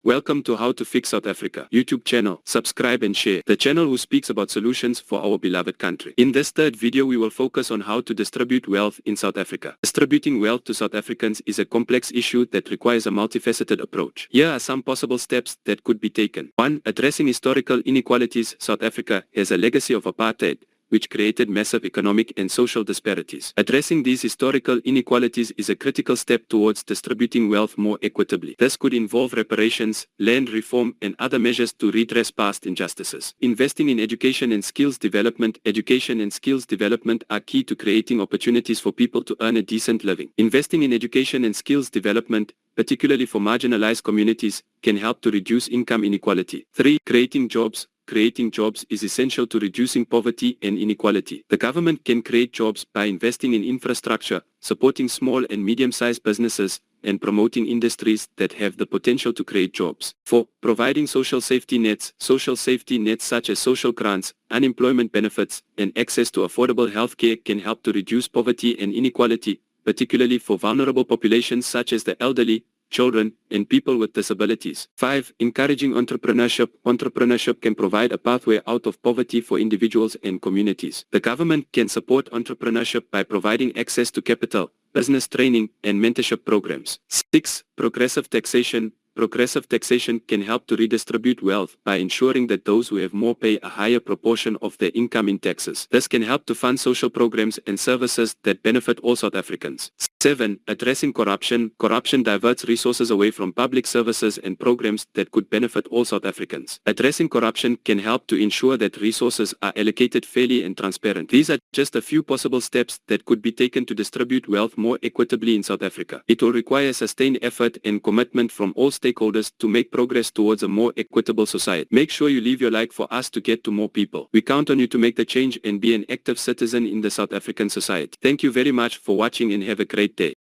Welcome to How to Fix South Africa YouTube channel. Subscribe and share. The channel who speaks about solutions for our beloved country. In this third video we will focus on how to distribute wealth in South Africa. Distributing wealth to South Africans is a complex issue that requires a multifaceted approach. Here are some possible steps that could be taken. 1. Addressing historical inequalities. South Africa has a legacy of apartheid, which created massive economic and social disparities. Addressing these historical inequalities is a critical step towards distributing wealth more equitably. This could involve reparations, land reform, and other measures to redress past injustices. Investing in education and skills development. Education and skills development are key to creating opportunities for people to earn a decent living. Investing in education and skills development, particularly for marginalized communities, can help to reduce income inequality. 3. Creating jobs. Creating jobs is essential to reducing poverty and inequality. The government can create jobs by investing in infrastructure, supporting small and medium-sized businesses, and promoting industries that have the potential to create jobs. 4. Providing social safety nets. Social safety nets such as social grants, unemployment benefits, and access to affordable health care can help to reduce poverty and inequality, particularly for vulnerable populations such as the elderly, children, and people with disabilities. 5. Encouraging entrepreneurship. Entrepreneurship can provide a pathway out of poverty for individuals and communities. The government can support entrepreneurship by providing access to capital, business training, and mentorship programs. 6. Progressive taxation. Progressive taxation can help to redistribute wealth by ensuring that those who have more pay a higher proportion of their income in taxes. This can help to fund social programs and services that benefit all South Africans. 7. Addressing corruption. Corruption diverts resources away from public services and programs that could benefit all South Africans. Addressing corruption can help to ensure that resources are allocated fairly and transparent. These are just a few possible steps that could be taken to distribute wealth more equitably in South Africa. It will require sustained effort and commitment from all stakeholders to make progress towards a more equitable society. Make sure you leave your like for us to get to more people. We count on you to make the change and be an active citizen in the South African society. Thank you very much for watching and have a great day.